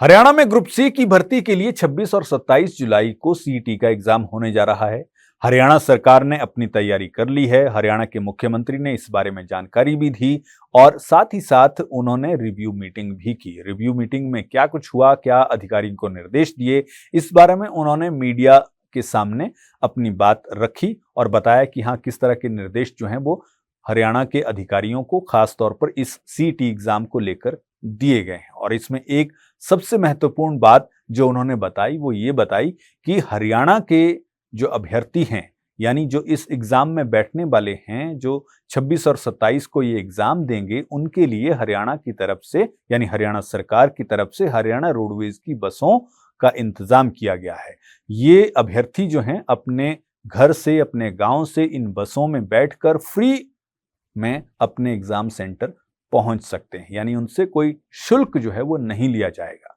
हरियाणा में group C की भर्ती के लिए 26 और 27 जुलाई को सीईटी का एग्जाम होने जा रहा है। हरियाणा सरकार ने अपनी तैयारी कर ली है। हरियाणा के मुख्यमंत्री ने इस बारे में जानकारी भी दी और साथ ही साथ उन्होंने रिव्यू मीटिंग भी की। रिव्यू मीटिंग में क्या कुछ हुआ, क्या अधिकारियों को निर्देश दिए, इस बारे में उन्होंने मीडिया के सामने अपनी बात रखी और बताया कि हाँ, किस तरह के निर्देश जो हैं वो हरियाणा के अधिकारियों को खास तौर पर इस सीईटी एग्जाम को लेकर दिए गए हैं। और इसमें एक सबसे महत्वपूर्ण बात जो उन्होंने बताई वो ये बताई कि हरियाणा के जो अभ्यर्थी हैं, यानी जो इस एग्जाम में बैठने वाले हैं, जो 26 और 27 को ये एग्जाम देंगे, उनके लिए हरियाणा की तरफ से यानी हरियाणा सरकार की तरफ से हरियाणा रोडवेज की बसों का इंतजाम किया गया है। ये अभ्यर्थी जो हैं अपने घर से, अपने गांव से इन बसों में बैठकर फ्री में अपने एग्जाम सेंटर पहुंच सकते हैं, यानी उनसे कोई शुल्क जो है वो नहीं लिया जाएगा।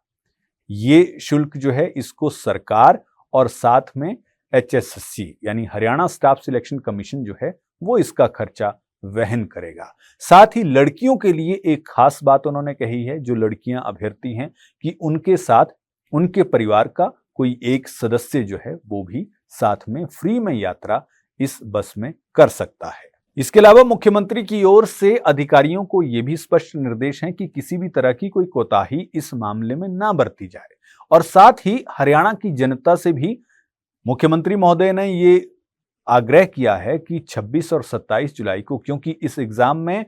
ये शुल्क जो है इसको सरकार और साथ में HSSC यानी हरियाणा स्टाफ सिलेक्शन कमीशन जो है वो इसका खर्चा वहन करेगा। साथ ही लड़कियों के लिए एक खास बात उन्होंने कही है, जो लड़कियां अभ्यर्थी हैं कि उनके साथ उनके परिवार का कोई एक सदस्य जो है वो भी साथ में फ्री में यात्रा इस बस में कर सकता है। इसके अलावा मुख्यमंत्री की ओर से अधिकारियों को यह भी स्पष्ट निर्देश हैं कि किसी भी तरह की कोई कोताही इस मामले में ना बरती जाए। और साथ ही हरियाणा की जनता से भी मुख्यमंत्री महोदय ने ये आग्रह किया है कि 26 और 27 जुलाई को, क्योंकि इस एग्जाम में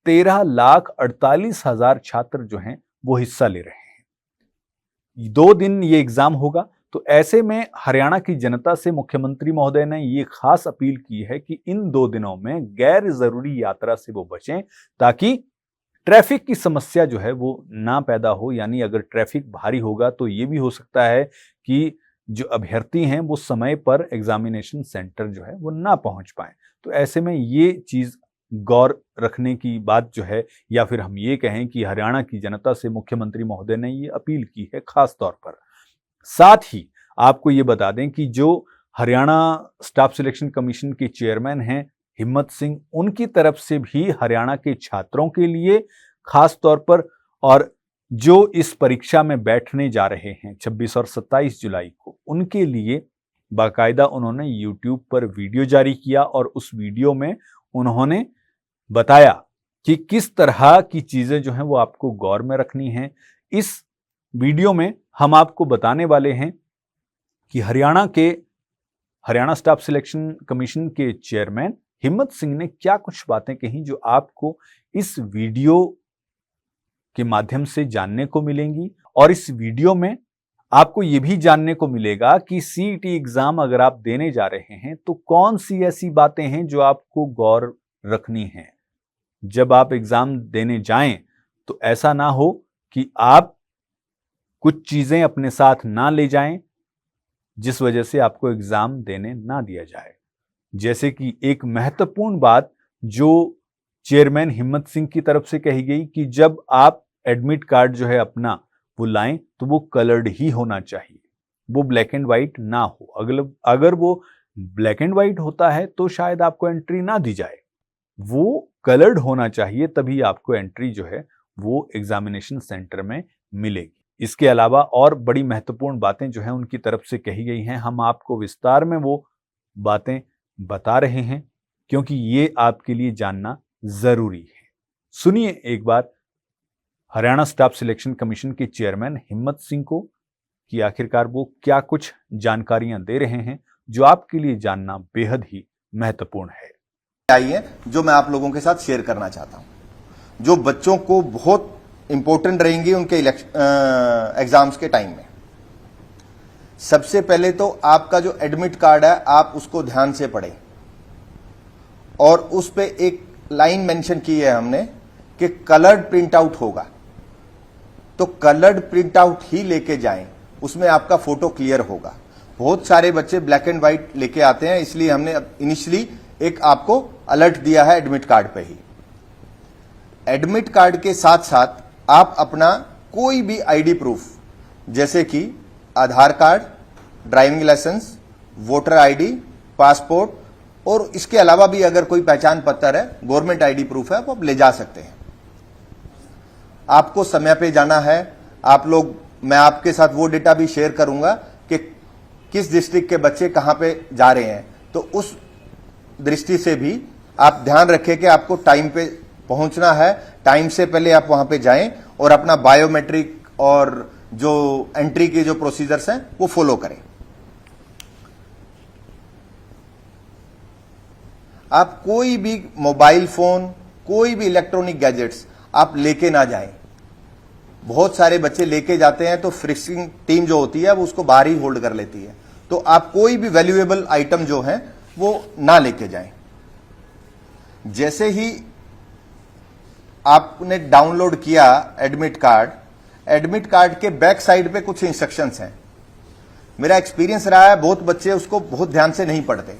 13,48,000 छात्र जो हैं वो हिस्सा ले रहे हैं। 2 दिन ये एग्जाम होगा, तो ऐसे में हरियाणा की जनता से मुख्यमंत्री महोदय ने ये खास अपील की है कि इन 2 दिनों में गैर जरूरी यात्रा से वो बचें, ताकि ट्रैफिक की समस्या जो है वो ना पैदा हो। यानी अगर ट्रैफिक भारी होगा तो ये भी हो सकता है कि जो अभ्यर्थी हैं वो समय पर एग्जामिनेशन सेंटर जो है वो ना पहुंच पाए। तो ऐसे में ये चीज गौर रखने की बात जो है, या फिर हम ये कहें कि हरियाणा की जनता से मुख्यमंत्री महोदय ने ये अपील की है खास तौर पर। साथ ही आपको ये बता दें कि जो हरियाणा स्टाफ सिलेक्शन कमीशन के चेयरमैन हैं हिम्मत सिंह, उनकी तरफ से भी हरियाणा के छात्रों के लिए खास तौर पर, और जो इस परीक्षा में बैठने जा रहे हैं 26 और 27 जुलाई को, उनके लिए बाकायदा उन्होंने YouTube पर वीडियो जारी किया और उस वीडियो में उन्होंने बताया कि किस तरह की चीजें जो हैं वो आपको गौर में रखनी है। इस वीडियो में हम आपको बताने वाले हैं कि हरियाणा स्टाफ सिलेक्शन कमीशन के चेयरमैन हिम्मत सिंह ने क्या कुछ बातें कही जो आपको इस वीडियो के माध्यम से जानने को मिलेंगी। और इस वीडियो में आपको यह भी जानने को मिलेगा कि सीईटी एग्जाम अगर आप देने जा रहे हैं तो कौन सी ऐसी बातें हैं जो आपको गौर रखनी है। जब आप एग्जाम देने जाएं तो ऐसा ना हो कि आप कुछ चीजें अपने साथ ना ले जाएं जिस वजह से आपको एग्जाम देने ना दिया जाए। जैसे कि एक महत्वपूर्ण बात जो चेयरमैन हिम्मत सिंह की तरफ से कही गई कि जब आप एडमिट कार्ड जो है अपना वो लाएं तो वो कलर्ड ही होना चाहिए, वो ब्लैक एंड व्हाइट ना हो। अगर वो ब्लैक एंड व्हाइट होता है तो शायद आपको एंट्री ना दी जाए, वो कलर्ड होना चाहिए, तभी आपको एंट्री जो है वो एग्जामिनेशन सेंटर में मिलेगी। इसके अलावा और बड़ी महत्वपूर्ण बातें जो हैं उनकी तरफ से कही गई हैं। हम आपको विस्तार में वो बातें बता रहे हैं क्योंकि ये आपके लिए जानना जरूरी है। सुनिए एक बार हरियाणा स्टाफ सिलेक्शन कमीशन के चेयरमैन हिम्मत सिंह को कि आखिरकार वो क्या कुछ जानकारियां दे रहे हैं जो आपके लिए जानना बेहद ही महत्वपूर्ण है। आइए जो मैं आप लोगों के साथ शेयर करना चाहता हूं, जो बच्चों को बहुत इंपॉर्टेंट रहेंगी उनके एग्जाम्स के टाइम में। सबसे पहले तो आपका जो एडमिट कार्ड है आप उसको ध्यान से पढ़ें और उस पे एक लाइन मेंशन की है हमने कि कलर्ड प्रिंट आउट होगा, तो कलर्ड प्रिंट आउट ही लेके जाएं, उसमें आपका फोटो क्लियर होगा। बहुत सारे बच्चे ब्लैक एंड व्हाइट लेके आते हैं, इसलिए हमने इनिशियली एक आपको अलर्ट दिया है एडमिट कार्ड पे ही। एडमिट कार्ड के साथ साथ आप अपना कोई भी आईडी प्रूफ जैसे कि Aadhaar card, driving licence, voter ID, passport और इसके अलावा भी अगर कोई पहचान पत्र है, गवर्नमेंट आईडी प्रूफ है, वो आप ले जा सकते हैं। आपको समय पे जाना है, आप लोग मैं आपके साथ वो डेटा भी शेयर करूंगा कि किस डिस्ट्रिक्ट के बच्चे कहां पे जा रहे हैं। तो उस दृष्टि से भी आप ध्यान रखें कि आपको टाइम पे पहुंचना है, टाइम से पहले आप वहां पे जाएं और अपना बायोमेट्रिक और जो एंट्री के जो प्रोसीजर्स हैं वो फॉलो करें। आप कोई भी मोबाइल फोन, कोई भी इलेक्ट्रॉनिक गैजेट्स आप लेके ना जाएं। बहुत सारे बच्चे लेके जाते हैं तो फ्रिक्सिंग टीम जो होती है वो उसको बाहर ही होल्ड कर लेती है। तो आप कोई भी वैल्यूएबल आइटम जो है वो ना लेके जाएं। जैसे ही आपने डाउनलोड किया एडमिट कार्ड के बैक साइड पे कुछ इंस्ट्रक्शंस हैं। मेरा एक्सपीरियंस रहा है बहुत बच्चे उसको बहुत ध्यान से नहीं पढ़ते।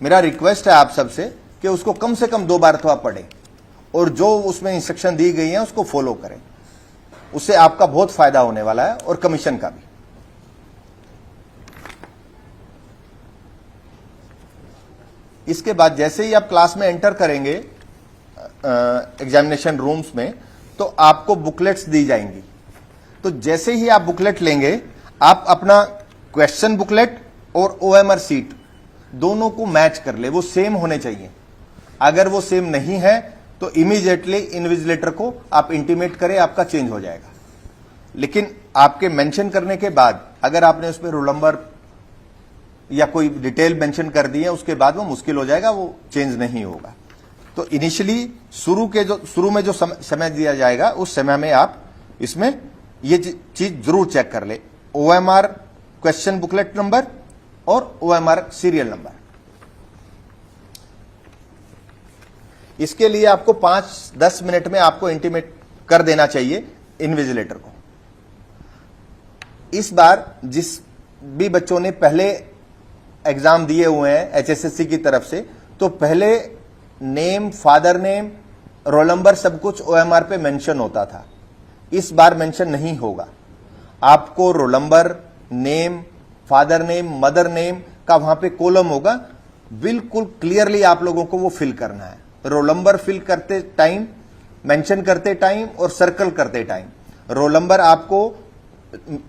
मेरा रिक्वेस्ट है आप सबसे कि उसको कम से कम 2 बार तो आप पढ़ें और जो उसमें इंस्ट्रक्शन दी गई हैं उसको फॉलो करें। उससे आपका बहुत फायदा होने वाला है और कमीशन का भी। इसके बाद जैसे ही आप क्लास में एंटर करेंगे एग्जामिनेशन रूम्स में, तो आपको बुकलेट्स दी जाएंगी। तो जैसे ही आप बुकलेट लेंगे, आप अपना क्वेश्चन बुकलेट और ओएमआर सीट दोनों को मैच कर ले, वो सेम होने चाहिए। अगर वो सेम नहीं है तो इमीडिएटली इन्विजिलेटर को आप इंटीमेट करें, आपका चेंज हो जाएगा। लेकिन आपके मेंशन करने के बाद अगर आपने उसमें रोल नंबर या कोई डिटेल मेंशन कर दी है, उसके बाद वो मुश्किल हो जाएगा, वो चेंज नहीं होगा। तो इनिशियली शुरू में जो समय दिया जाएगा उस समय में आप इसमें ये चीज जरूर चेक कर ले, ओएमआर क्वेश्चन बुकलेट नंबर और ओएमआर सीरियल नंबर। इसके लिए आपको 5-10 मिनट में आपको इंटीमेट कर देना चाहिए इन्विजिलेटर को। इस बार जिस भी बच्चों ने पहले एग्जाम दिए हुए हैं एचएसएससी की तरफ से, तो पहले name, father name, roll number सब कुछ ओएमआर पे मेंशन होता था। इस बार मेंशन नहीं होगा। आपको roll number, name, father name, mother name का वहां पे कॉलम होगा, बिल्कुल क्लियरली आप लोगों को वो फिल करना है। रोल नंबर फिल करते टाइम, मेंशन करते टाइम और सर्कल करते टाइम रोल नंबर आपको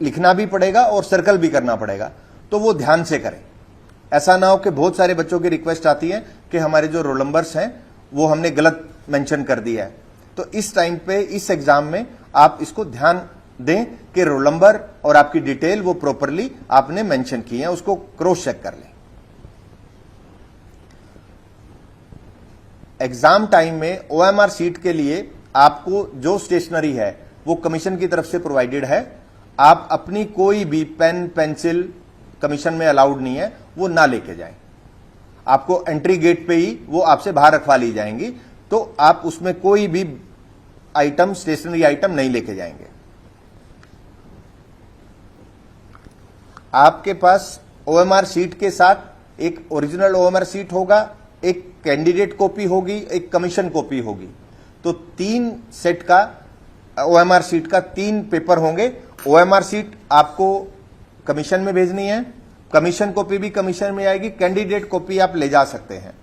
लिखना भी पड़ेगा और सर्कल भी करना पड़ेगा। तो वो ध्यान से करें। ऐसा ना हो कि बहुत सारे बच्चों की रिक्वेस्ट आती है कि हमारे जो रोल नंबर्स हैं वो हमने गलत मेंशन कर दिया है। तो इस टाइम पे, इस एग्जाम में आप इसको ध्यान दें कि रोल नंबर और आपकी डिटेल वो प्रॉपरली आपने मेंशन की है, उसको क्रॉस चेक कर लें। एग्जाम टाइम में ओएमआर सीट के लिए आपको जो स्टेशनरी है वो कमीशन की तरफ से प्रोवाइडेड है। आप अपनी कोई भी पेन, पेंसिल कमीशन में अलाउड नहीं है, वो ना लेके जाएं। आपको एंट्री गेट पे ही वो आपसे बाहर रखवा ली जाएंगी। तो आप उसमें कोई भी आइटम, स्टेशनरी आइटम नहीं लेके जाएंगे। आपके पास ओएमआर सीट के साथ एक ओरिजिनल ओएमआर सीट होगा, एक कैंडिडेट कॉपी होगी, एक कमीशन कॉपी होगी। तो 3 सेट का ओएमआर सीट का 3 पेपर होंगे। ओएमआर सीट आपको कमीशन में भेजनी है, कमीशन कॉपी भी कमीशन में आएगी, कैंडिडेट कॉपी आप ले जा सकते हैं।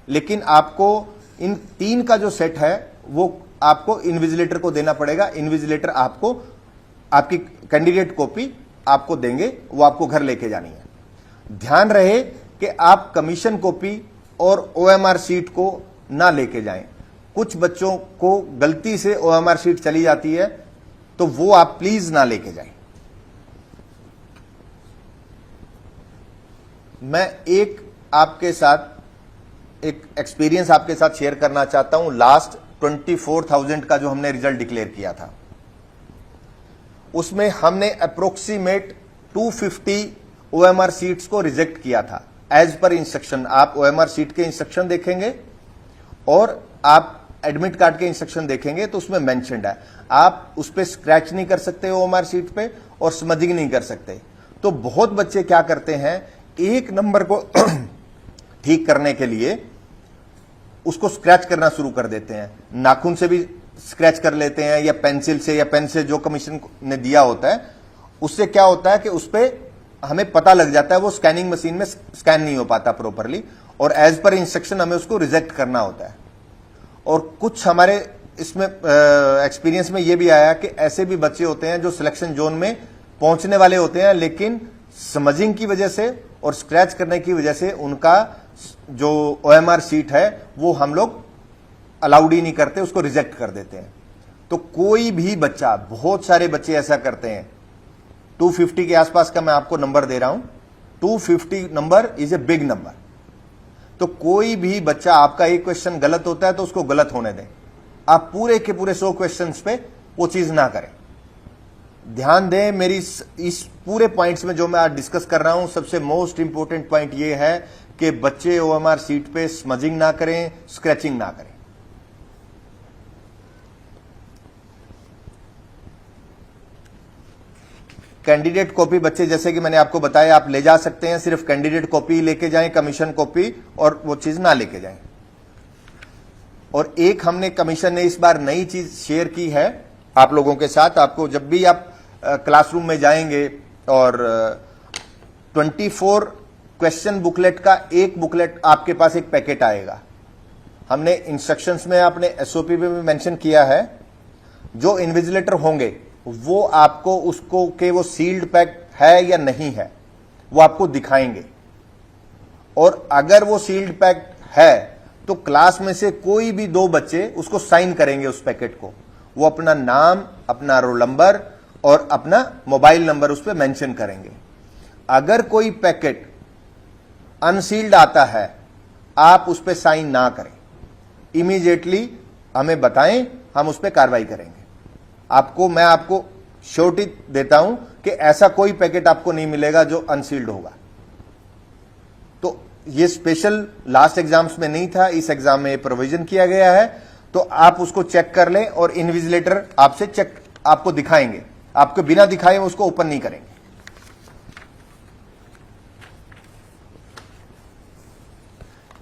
लेकिन आपको इन 3 का जो सेट है वो आपको इन्विजिलेटर को देना पड़ेगा। इन्विजिलेटर आपको आपकी कैंडिडेट कॉपी आपको देंगे, वो आपको घर लेके जानी है। ध्यान रहे कि आप कमीशन कॉपी और ओएमआर सीट को ना लेके जाएं। कुछ बच्चों को गलती से ओएमआर सीट चली जाती है, तो वो आप प्लीज ना लेके जाएं। मैं एक एक्सपीरियंस आपके साथ शेयर करना चाहता हूं। लास्ट 24,000 का जो हमने रिजल्ट डिक्लेयर किया था, उसमें हमने अप्रोक्सीमेट 250 ओएमआर सीट्स को रिजेक्ट किया था एज पर इंस्ट्रक्शन। आप ओएमआर सीट के इंस्ट्रक्शन देखेंगे और आप एडमिट कार्ड के इंस्ट्रक्शन देखेंगे तो उसमें मेंशन्ड है। आप उस पर स्क्रैच नहीं कर सकते ओएमआर सीट पे और स्मजिंग नहीं कर सकते। तो बहुत बच्चे क्या करते हैं, एक नंबर को ठीक करने के लिए उसको स्क्रैच करना शुरू कर देते हैं। नाखून से भी स्क्रैच कर लेते हैं या पेंसिल से या पेन से, जो कमीशन ने दिया होता है। उससे क्या होता है कि उस पर हमें पता लग जाता है, वो स्कैनिंग मशीन में स्कैन नहीं हो पाता प्रॉपरली और एज पर इंस्ट्रक्शन हमें उसको रिजेक्ट करना होता है। और कुछ हमारे इसमें एक्सपीरियंस में ये भी आया कि ऐसे भी बच्चे होते हैं जो सिलेक्शन जोन में पहुंचने वाले होते हैं, लेकिन समझिंग की वजह से और स्क्रैच करने की वजह से उनका जो OMR सीट है वो हम लोग अलाउड ही नहीं करते, उसको रिजेक्ट कर देते हैं। तो कोई भी बच्चा, बहुत सारे बच्चे ऐसा करते हैं, 250 के आसपास का मैं आपको नंबर दे रहा हूं, 250 number is a big number. तो कोई भी बच्चा, आपका एक क्वेश्चन गलत होता है तो उसको गलत होने दें, आप पूरे के पूरे 100 क्वेश्चंस पे वो चीज ना करें। ध्यान दें, मेरी इस पूरे पॉइंट्स में जो मैं आज डिस्कस कर रहा हूं, सबसे मोस्ट इंपॉर्टेंट पॉइंट ये है कि बच्चे OMR सीट पे स्मजिंग ना करें, स्क्रैचिंग ना करें। कैंडिडेट कॉपी बच्चे, जैसे कि मैंने आपको बताया, आप ले जा सकते हैं, सिर्फ कैंडिडेट कॉपी लेके जाएं, कमीशन कॉपी और वो चीज ना लेके जाएं। और एक हमने कमीशन ने इस बार नई चीज शेयर की है आप लोगों के साथ। आपको जब भी आप क्लासरूम में जाएंगे और 24 क्वेश्चन बुकलेट का एक बुकलेट आपके पास एक पैकेट आएगा। हमने इंस्ट्रक्शंस में, अपने SOP में भी मेंशन किया है, जो इन्विजिलेटर होंगे वो आपको उसको के वो सील्ड पैक है या नहीं है वो आपको दिखाएंगे। और अगर वो सील्ड पैक है तो क्लास में से कोई भी 2 बच्चे उसको साइन करेंगे उस पैकेट को। वो अपना नाम, अपना रोल नंबर और अपना मोबाइल नंबर उस पर मेंशन करेंगे। अगर कोई पैकेट अनसील्ड आता है, आप उस पर साइन ना करें, इमीडिएटली हमें बताएं, हम उस पर कार्रवाई करेंगे। मैं आपको श्योरिटी देता हूं कि ऐसा कोई पैकेट आपको नहीं मिलेगा जो अनसील्ड होगा। तो ये स्पेशल लास्ट एग्जाम्स में नहीं था, इस एग्जाम में प्रोविजन किया गया है। तो आप उसको चेक कर लें और इन्विजिलेटर आपसे चेक आपको दिखाएंगे, आपको बिना दिखाए उसको ओपन नहीं करेंगे।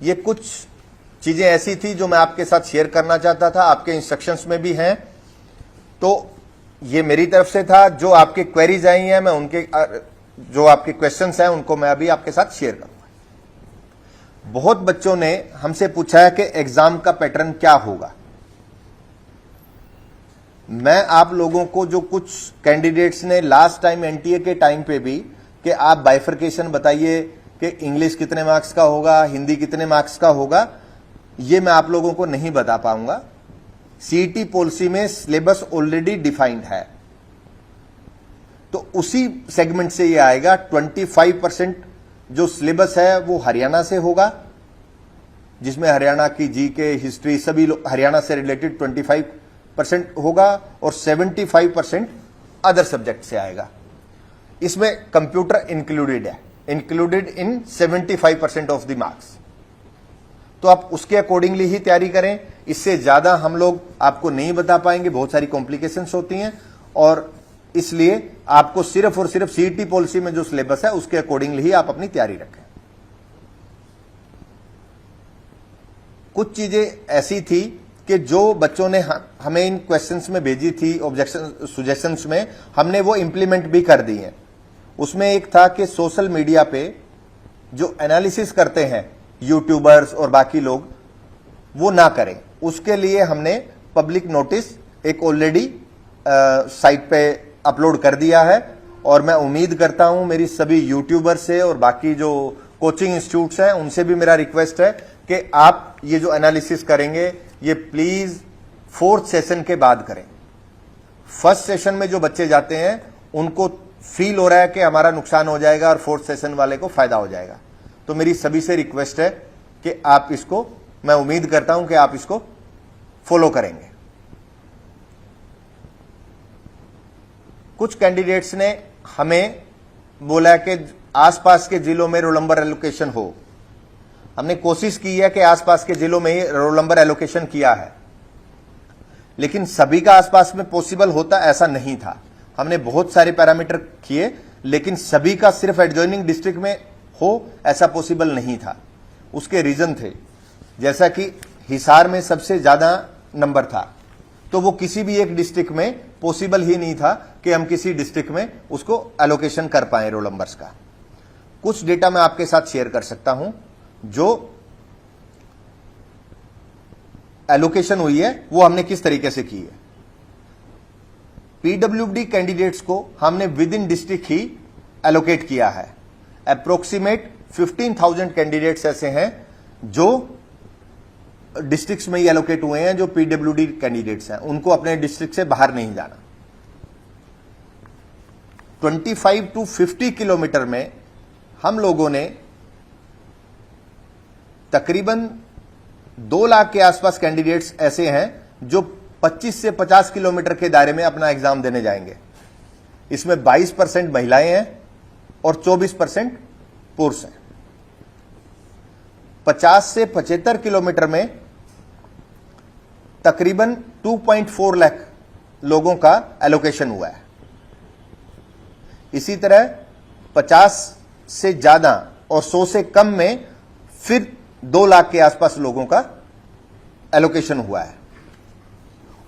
ये कुछ चीजें ऐसी थी जो मैं आपके साथ शेयर करना चाहता था, आपके इंस्ट्रक्शंस में भी हैं। तो ये मेरी तरफ से था। जो आपके क्वेरीज आई हैं, मैं उनके जो आपके क्वेश्चंस हैं उनको मैं अभी आपके साथ शेयर करूंगा। बहुत बच्चों ने हमसे पूछा है कि एग्जाम का पैटर्न क्या होगा। मैं आप लोगों को, जो कुछ कैंडिडेट्स ने लास्ट टाइम NTA के टाइम पे भी कि आप बाइफरकेशन बताइए कि इंग्लिश कितने मार्क्स का होगा, हिंदी कितने मार्क्स का होगा, ये मैं आप लोगों को नहीं बता पाऊंगा। CET पॉलिसी में सिलेबस ऑलरेडी डिफाइंड है, तो उसी सेगमेंट से ये आएगा। 25% जो सिलेबस है वो हरियाणा से होगा, जिसमें हरियाणा की जीके, हिस्ट्री, सभी हरियाणा से रिलेटेड 25% होगा और 75% अदर सब्जेक्ट से आएगा। इसमें कंप्यूटर इंक्लूडेड है, included in 75% of the marks. तो आप उसके अकॉर्डिंगली ही तैयारी करें। इससे ज्यादा हम लोग आपको नहीं बता पाएंगे, बहुत सारी कॉम्प्लिकेशंस होती हैं, और इसलिए आपको सिर्फ और सिर्फ CET पॉलिसी में जो सिलेबस है उसके अकॉर्डिंगली ही आप अपनी तैयारी रखें। कुछ चीजें ऐसी थी कि जो बच्चों ने हमें इन क्वेश्चंस में भेजी थी, ऑब्जेक्शन सुजेशंस में, हमने वो इंप्लीमेंट भी कर दी हैं। उसमें एक था कि सोशल मीडिया पे जो एनालिसिस करते हैं यूट्यूबर्स और बाकी लोग, वो ना करें। उसके लिए हमने पब्लिक नोटिस एक ऑलरेडी साइट पे अपलोड कर दिया है, और मैं उम्मीद करता हूं मेरी सभी यूट्यूबर से और बाकी जो कोचिंग इंस्टीट्यूट्स हैं उनसे भी मेरा रिक्वेस्ट है कि आप ये जो एनालिसिस करेंगे ये प्लीज 4th सेशन के बाद करें। फर्स्ट सेशन में जो बच्चे जाते हैं उनको फील हो रहा है कि हमारा नुकसान हो जाएगा और 4th सेशन वाले को फायदा हो जाएगा। तो मेरी सभी से रिक्वेस्ट है कि आप इसको, मैं उम्मीद करता हूं कि आप इसको फॉलो करेंगे। कुछ कैंडिडेट्स ने हमें बोला कि आसपास के जिलों में रोल नंबर एलोकेशन हो। हमने कोशिश की है कि आसपास के जिलों में ही रोल नंबर एलोकेशन किया है, लेकिन सभी का आसपास में पॉसिबल होता ऐसा नहीं था। हमने बहुत सारे पैरामीटर किए, लेकिन सभी का सिर्फ एडजॉइनिंग डिस्ट्रिक्ट में हो ऐसा पॉसिबल नहीं था। उसके रीजन थे, जैसा कि हिसार में सबसे ज्यादा नंबर था, तो वो किसी भी एक डिस्ट्रिक्ट में पॉसिबल ही नहीं था कि हम किसी डिस्ट्रिक्ट में उसको एलोकेशन कर पाए रोल नंबर्स का। कुछ डेटा मैं आपके साथ शेयर कर सकता हूं, जो एलोकेशन हुई है वो हमने किस तरीके से की है। पीडब्ल्यूडी कैंडिडेट्स को हमने with in district he allocate किया है। अप्रोक्सीमेट 15,000 कैंडिडेट्स ऐसे हैं जो डिस्ट्रिक्ट्स में ही एलोकेट हुए हैं, जो पीडब्ल्यूडी कैंडिडेट्स हैं, उनको अपने डिस्ट्रिक्ट से बाहर नहीं जाना। 25 to 50 किलोमीटर में हम लोगों ने तकरीबन 2 लाख के आसपास कैंडिडेट्स ऐसे हैं जो 25 से 50 किलोमीटर के दायरे में अपना एग्जाम देने जाएंगे। इसमें 22% महिलाएं हैं और 24% पुरुष हैं। 50 से 75 किलोमीटर में तकरीबन 2.4 लाख लोगों का एलोकेशन हुआ है। इसी तरह 50 से ज्यादा और 100 से कम में फिर 2 लाख के आसपास लोगों का एलोकेशन हुआ है।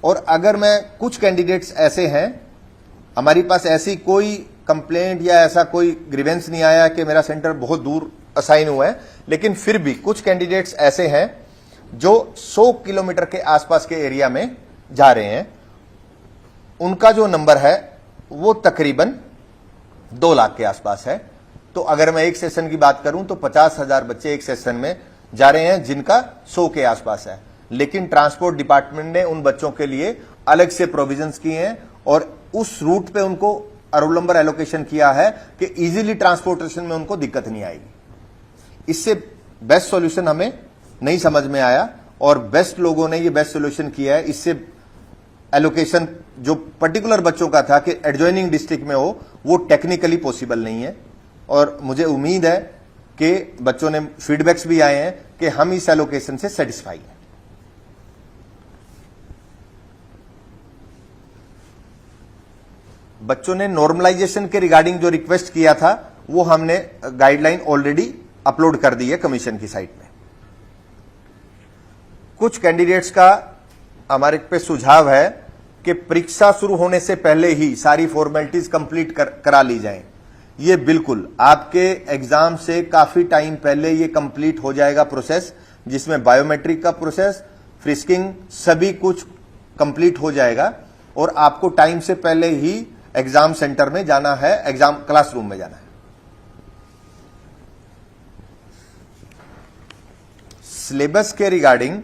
और अगर मैं कुछ कैंडिडेट्स ऐसे हैं, हमारी पास ऐसी कोई कंप्लेंट या ऐसा कोई ग्रीवेंस नहीं आया कि मेरा सेंटर बहुत दूर असाइन हुआ है, लेकिन फिर भी कुछ कैंडिडेट्स ऐसे हैं जो 100 किलोमीटर के आसपास के एरिया में जा रहे हैं। उनका जो नंबर है वो तकरीबन 2 लाख के आसपास है। तो अगर मैं एक सेशन की बात करूं तो 50,000 बच्चे एक सेशन में जा रहे हैं जिनका 100 के आसपास है। लेकिन ट्रांसपोर्ट डिपार्टमेंट ने उन बच्चों के लिए अलग से प्रोविजंस किए हैं और उस रूट पे उनको रोल नंबर एलोकेशन किया है कि इजीली ट्रांसपोर्टेशन में उनको दिक्कत नहीं आएगी। इससे बेस्ट सॉल्यूशन हमें नहीं समझ में आया और बेस्ट लोगों ने ये बेस्ट सॉल्यूशन किया है। इससे एलोकेशन जो पर्टिकुलर बच्चों का था कि एडजॉइनिंग डिस्ट्रिक्ट में हो, वो टेक्निकली पॉसिबल नहीं है। और मुझे उम्मीद है कि बच्चों ने फीडबैक्स भी आए हैं कि हम इस एलोकेशन से सेटिस्फाई हैं। बच्चों ने नॉर्मलाइजेशन के रिगार्डिंग जो रिक्वेस्ट किया था वो हमने गाइडलाइन ऑलरेडी अपलोड कर दी है कमीशन की साइट में। कुछ कैंडिडेट्स का हमारे पे सुझाव है कि परीक्षा शुरू होने से पहले ही सारी फॉर्मेलिटीज कंप्लीट करा ली जाएं। ये बिल्कुल आपके एग्जाम से काफी टाइम पहले ये कंप्लीट हो जाएगा प्रोसेस, जिसमें बायोमेट्रिक का प्रोसेस, फ्रिस्किंग, सभी कुछ कंप्लीट हो जाएगा और आपको टाइम से पहले ही एग्जाम सेंटर में जाना है, एग्जाम क्लासरूम में जाना है। सिलेबस के रिगार्डिंग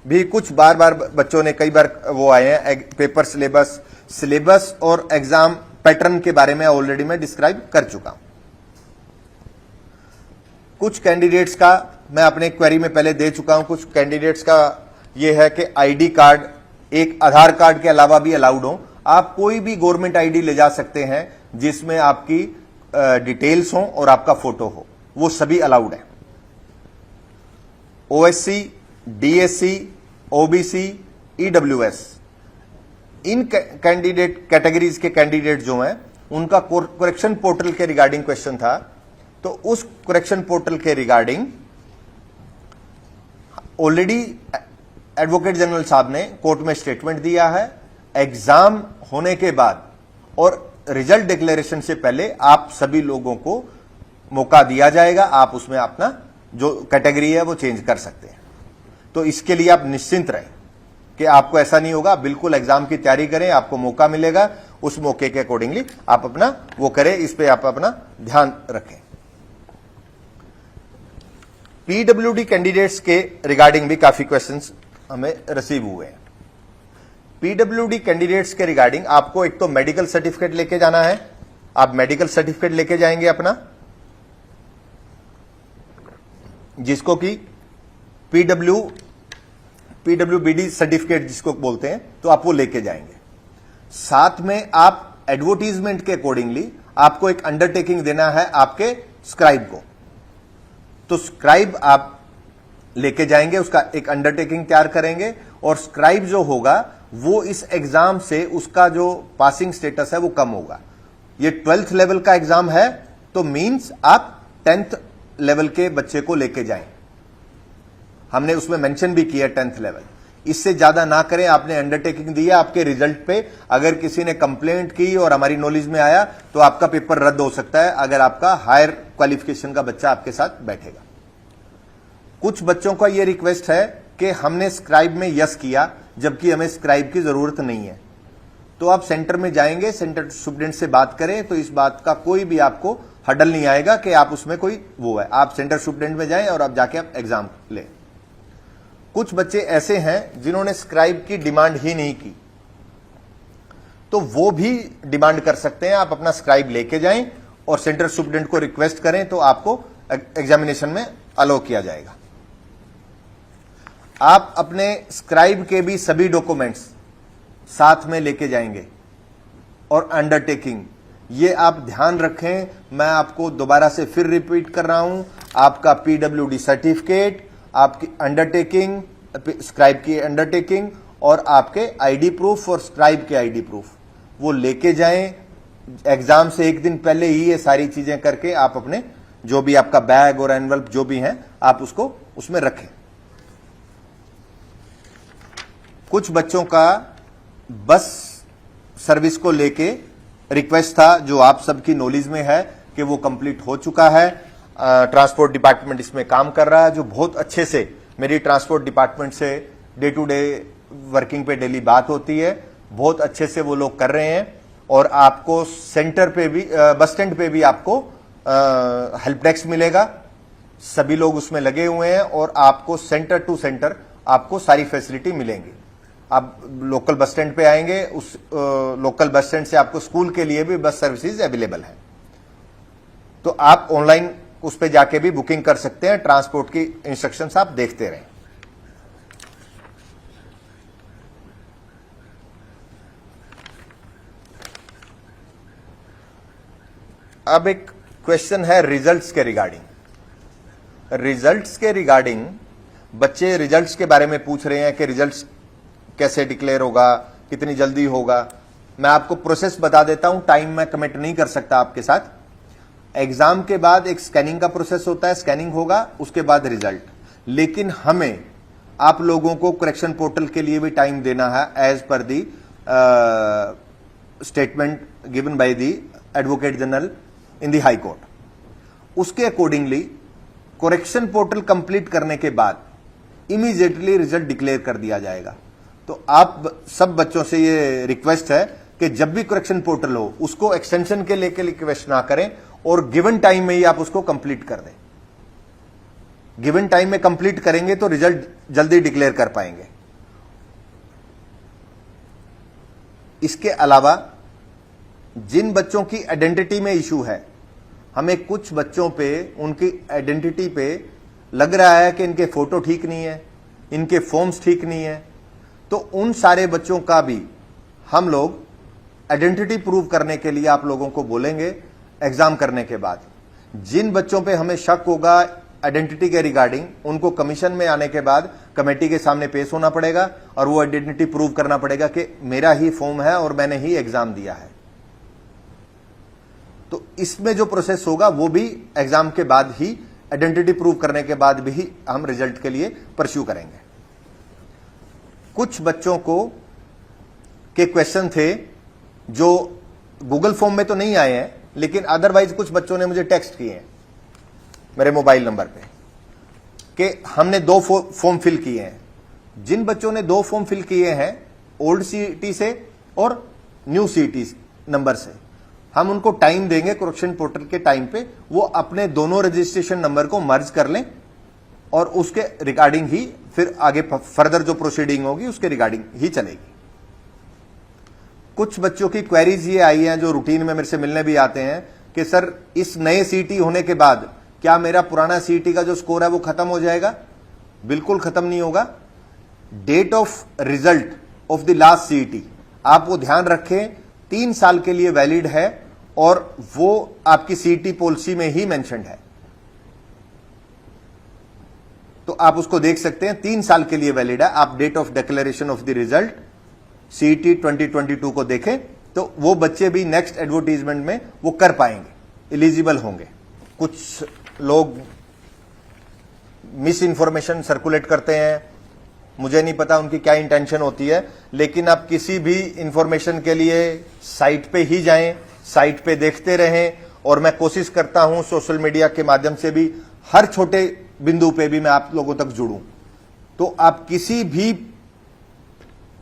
भी कुछ बार बार बच्चों ने कई बार वो आए हैं, पेपर सिलेबस और एग्जाम पैटर्न के बारे में ऑलरेडी मैं डिस्क्राइब कर चुका हूं। कुछ कैंडिडेट्स का मैं अपने क्वेरी में पहले दे चुका हूं। कुछ कैंडिडेट्स का ये है कि आईडी कार्ड एक आधार कार्ड के अलावा भी अलाउड हो। आप कोई भी गवर्नमेंट आईडी ले जा सकते हैं जिसमें आपकी डिटेल्स हो और आपका फोटो हो, वो सभी अलाउड है। ओएससी, डीएससी, ओबीसी, ईडब्ल्यूएस, इन कैंडिडेट कैटेगरीज के कैंडिडेट जो हैं उनका करेक्शन पोर्टल के रिगार्डिंग क्वेश्चन था। तो उस करेक्शन पोर्टल के रिगार्डिंग ऑलरेडी एडवोकेट जनरल साहब ने कोर्ट में स्टेटमेंट दिया है। एग्जाम होने के बाद और रिजल्ट डिक्लेरेशन से पहले आप सभी लोगों को मौका दिया जाएगा, आप उसमें अपना जो कैटेगरी है वो चेंज कर सकते हैं। तो इसके लिए आप निश्चिंत रहें कि आपको ऐसा नहीं होगा। बिल्कुल एग्जाम की तैयारी करें, आपको मौका मिलेगा, उस मौके के अकॉर्डिंगली आप अपना वो करें, इस पे आप अपना ध्यान रखें। पीडब्ल्यूडी कैंडिडेट्स के रिगार्डिंग भी काफी क्वेश्चंस हमें रिसीव हुए हैं। पीडब्ल्यूडी कैंडिडेट्स के रिगार्डिंग आपको एक तो मेडिकल सर्टिफिकेट लेके जाना है। आप मेडिकल सर्टिफिकेट लेके जाएंगे अपना, जिसको कि पीडब्ल्यूबीडी सर्टिफिकेट जिसको बोलते हैं, तो आप वो लेके जाएंगे। साथ में आप एडवर्टीजमेंट के अकॉर्डिंगली आपको एक अंडरटेकिंग देना है आपके स्क्राइब को। तो स्क्राइब आप लेके जाएंगे, उसका एक अंडरटेकिंग तैयार करेंगे और स्क्राइब जो होगा वो इस एग्जाम से उसका जो पासिंग स्टेटस है वो कम होगा। ये 12th लेवल का एग्जाम है तो मींस आप 10th लेवल के बच्चे को लेके जाएं। हमने उसमें मेंशन भी किया 10th लेवल। इससे ज्यादा ना करें। आपने अंडरटेकिंग दी है, आपके रिजल्ट पे अगर किसी ने कंप्लेंट की और हमारी नॉलेज में आया तो आपका पेपर रद्द हो सकता है अगर आपका हायर क्वालिफिकेशन का बच्चा आपके साथ बैठेगा। कुछ बच्चों का यह रिक्वेस्ट है कि हमने स्क्राइब में यस किया जबकि हमें स्क्राइब की जरूरत नहीं है, तो आप सेंटर में जाएंगे, सेंटर स्टूडेंट से बात करें, तो इस बात का कोई भी आपको हडल नहीं आएगा कि आप उसमें कोई वो है। आप सेंटर स्टूडेंट में जाएं और आप जाके आप एग्जाम लें। कुछ बच्चे ऐसे हैं जिन्होंने स्क्राइब की डिमांड ही नहीं की, तो वो भी डिमांड कर सकते हैं। आप अपना स्क्राइब लेके जाएं और सेंटर स्टूडेंट को रिक्वेस्ट करें तो आपको एग्जामिनेशन में अलाउ किया जाएगा। आप अपने स्क्राइब के भी सभी डॉक्यूमेंट्स साथ में लेके जाएंगे। और अंडरटेकिंग, ये आप ध्यान रखें, मैं आपको दोबारा से फिर रिपीट कर रहा हूं, आपका पीडब्ल्यूडी सर्टिफिकेट, आपकी अंडरटेकिंग, स्क्राइब की अंडरटेकिंग और आपके आईडी प्रूफ और स्क्राइब के आईडी प्रूफ वो लेके जाएं। एग्जाम से एक दिन पहले ही ये सारी चीजें करके आप अपने जो भी आपका बैग और एनवल्प जो भी हैं आप उसको उसमें रखें। कुछ बच्चों का बस सर्विस को लेके रिक्वेस्ट था, जो आप सबकी नॉलेज में है कि वो कंप्लीट हो चुका है। ट्रांसपोर्ट डिपार्टमेंट इसमें काम कर रहा है, जो बहुत अच्छे से मेरी ट्रांसपोर्ट डिपार्टमेंट से डे टू डे वर्किंग पे डेली बात होती है, बहुत अच्छे से वो लोग कर रहे हैं। और आपको सेंटर पे भी, बस स्टैंड पे भी आपको हेल्प डेस्क मिलेगा, सभी लोग उसमें लगे हुए हैं और आपको सेंटर टू सेंटर आपको सारी फैसिलिटी मिलेंगी। आप लोकल बस स्टैंड पे आएंगे, उस लोकल बस स्टैंड से आपको स्कूल के लिए भी बस सर्विसेज अवेलेबल है, तो आप ऑनलाइन उस पे जाके भी बुकिंग कर सकते हैं। ट्रांसपोर्ट की इंस्ट्रक्शंस आप देखते रहें। अब एक क्वेश्चन है रिजल्ट्स के रिगार्डिंग। रिजल्ट्स के रिगार्डिंग बच्चे रिजल्ट्स के बारे में पूछ रहे हैं कि रिजल्ट्स कैसे डिक्लेयर होगा, कितनी जल्दी होगा। मैं आपको प्रोसेस बता देता हूं, टाइम मैं कमिट नहीं कर सकता आपके साथ। एग्जाम के बाद एक स्कैनिंग का प्रोसेस होता है, स्कैनिंग होगा, उसके बाद रिजल्ट। लेकिन हमें आप लोगों को करेक्शन पोर्टल के लिए भी टाइम देना है, एज पर the statement given by the advocate general in the high court. उसके अकॉर्डिंगली करेक्शन पोर्टल कंप्लीट करने के बाद इमीडिएटली रिजल्ट डिक्लेयर कर दिया जाएगा। तो आप सब बच्चों से ये रिक्वेस्ट है कि जब भी करेक्शन पोर्टल हो उसको एक्सटेंशन के लेके रिक्वेस्ट ना करें और गिवन टाइम में ही आप उसको कंप्लीट कर दें। गिवन टाइम में कंप्लीट करेंगे तो रिजल्ट जल्दी डिक्लेयर कर पाएंगे। इसके अलावा जिन बच्चों की आइडेंटिटी में इशू है, हमें कुछ बच्चों पे उनकी आइडेंटिटी पे लग रहा है कि इनके फोटो ठीक नहीं है, इनके फॉर्म्स ठीक नहीं है, तो उन सारे बच्चों का भी हम लोग आइडेंटिटी प्रूव करने के लिए आप लोगों को बोलेंगे एग्जाम करने के बाद। जिन बच्चों पे हमें शक होगा आइडेंटिटी के रिगार्डिंग, उनको कमीशन में आने के बाद कमेटी के सामने पेश होना पड़ेगा और वो आइडेंटिटी प्रूव करना पड़ेगा कि मेरा ही फॉर्म है और मैंने ही एग्जाम दिया है। तो इसमें जो प्रोसेस होगा वो भी एग्जाम के बाद ही, आइडेंटिटी प्रूव करने के बाद भी हम रिजल्ट के लिए परस्यू करेंगे। कुछ बच्चों को के क्वेश्चन थे जो गूगल फॉर्म में तो नहीं आए हैं, लेकिन अदरवाइज कुछ बच्चों ने मुझे टेक्स्ट किए हैं मेरे मोबाइल नंबर पे कि हमने 2 फॉर्म फिल किए हैं। जिन बच्चों ने 2 फॉर्म फिल किए हैं ओल्ड सीईटी से और न्यू सीईटी नंबर से, हम उनको टाइम देंगे करेक्शन पोर्टल के टाइम पे, वो अपने दोनों रजिस्ट्रेशन नंबर को मर्ज कर लें और उसके रिगार्डिंग ही फिर आगे फर्दर जो प्रोसीडिंग होगी उसके रिगार्डिंग ही चलेगी। कुछ बच्चों की क्वेरीज ये आई हैं जो रूटीन में मेरे से मिलने भी आते हैं कि सर इस नए सीईटी होने के बाद क्या मेरा पुराना सीईटी का जो स्कोर है वो खत्म हो जाएगा? बिल्कुल खत्म नहीं होगा। Date of result of the last CET आप वो ध्यान रखें, 3 साल के लिए वैलिड है और वो आपकी सीईटी पॉलिसी में ही मेंशन्ड है, तो आप उसको देख सकते हैं, 3 साल के लिए वैलिड है। आप date of declaration of the result CET 2022 को देखें तो वो बच्चे भी नेक्स्ट एडवर्टीजमेंट में वो कर पाएंगे, एलिजिबल होंगे। कुछ लोग मिस इंफॉर्मेशन सर्कुलेट करते हैं, मुझे नहीं पता उनकी क्या इंटेंशन होती है, लेकिन आप किसी भी इंफॉर्मेशन के लिए साइट पे ही जाएं, साइट पे देखते रहें। और मैं कोशिश करता हूं सोशल मीडिया के माध्यम से भी हर छोटे बिंदु पे भी मैं आप लोगों तक जुड़ूं। तो आप किसी भी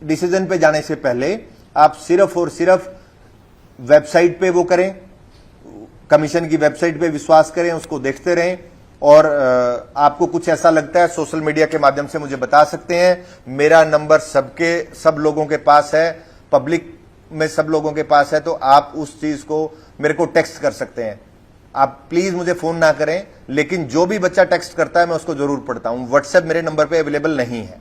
डिसीजन पे जाने से पहले आप सिर्फ और सिर्फ वेबसाइट पे वो करें, कमीशन की वेबसाइट पे विश्वास करें, उसको देखते रहें। और आपको कुछ ऐसा लगता है सोशल मीडिया के माध्यम से मुझे बता सकते हैं। मेरा नंबर सब लोगों के पास है, पब्लिक में सब लोगों के पास है, तो आप उस चीज को मेरे को टेक्स्ट कर सकते हैं। आप प्लीज मुझे फोन ना करें, लेकिन जो भी बच्चा टेक्स्ट करता है मैं उसको जरूर पढ़ता हूं। व्हाट्सएप मेरे नंबर पे अवेलेबल नहीं है,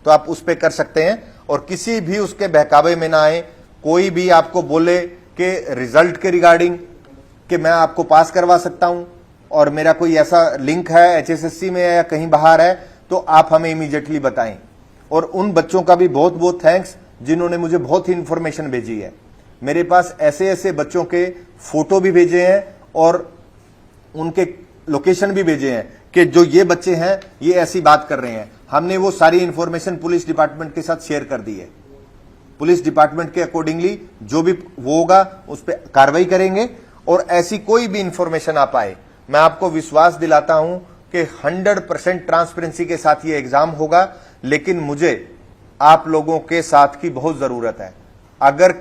तो आप उस पे कर सकते हैं। और किसी भी उसके बहकावे में ना आए। कोई भी आपको बोले कि रिजल्ट के रिगार्डिंग कि मैं आपको पास करवा सकता हूं और मेरा कोई ऐसा लिंक है एचएसएससी में या कहीं बाहर है, तो आप हमें इमीडिएटली बताएं। और उन बच्चों का भी बहुत बहुत थैंक्स जिन्होंने मुझे बहुत ही इंफॉर्मेशन भेजी है। मेरे पास ऐसे ऐसे बच्चों के फोटो भी भेजे हैं और उनके लोकेशन भी भेजे हैं कि जो ये बच्चे हैं ये ऐसी बात कर रहे हैं। हमने वो सारी इंफॉर्मेशन पुलिस डिपार्टमेंट के साथ शेयर कर दी है। पुलिस डिपार्टमेंट के अकॉर्डिंगली जो भी वो होगा उस पर कार्रवाई करेंगे। और ऐसी कोई भी इंफॉर्मेशन आ पाए, मैं आपको विश्वास दिलाता हूं कि 100% ट्रांसपेरेंसी के साथ ये एग्जाम होगा। लेकिन मुझे आप लोगों के साथ की बहुत जरूरत है। अगर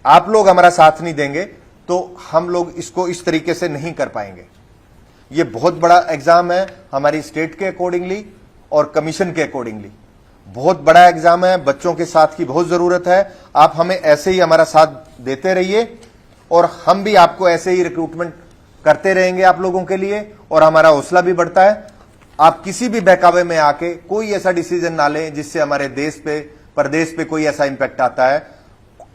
आप लोग हमारा साथ नहीं देंगे तो हम लोग इसको इस तरीके से नहीं कर पाएंगे। ये बहुत बड़ा एग्जाम है हमारी स्टेट के अकॉर्डिंगली और कमीशन के अकॉर्डिंगली। बहुत बड़ा एग्जाम है, बच्चों के साथ की बहुत जरूरत है। आप हमें ऐसे ही हमारा साथ देते रहिए और हम भी आपको ऐसे ही रिक्रूटमेंट करते रहेंगे आप लोगों के लिए, और हमारा हौसला भी बढ़ता है। आप किसी भी बहकावे में आके कोई ऐसा डिसीजन ना लें जिससे हमारे देश पे, प्रदेश पे कोई ऐसा इंपैक्ट आता है।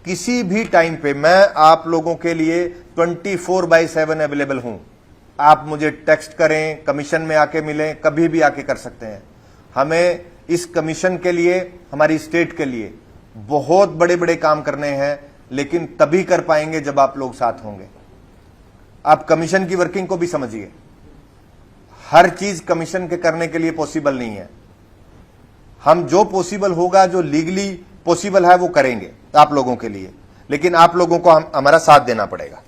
किसी भी टाइम पे मैं आप लोगों के लिए 24/7 अवेलेबल हूं। आप मुझे टेक्स्ट करें, कमीशन में आके मिलें, कभी भी आके कर सकते हैं। हमें इस कमीशन के लिए, हमारी स्टेट के लिए बहुत बड़े बड़े काम करने हैं, लेकिन तभी कर पाएंगे जब आप लोग साथ होंगे। आप कमीशन की वर्किंग को भी समझिए। हर चीज कमीशन के करने के लिए पॉसिबल नहीं है। हम जो पॉसिबल होगा, जो लीगली पॉसिबल है, वो करेंगे आप लोगों के लिए, लेकिन आप लोगों को हमारा साथ देना पड़ेगा।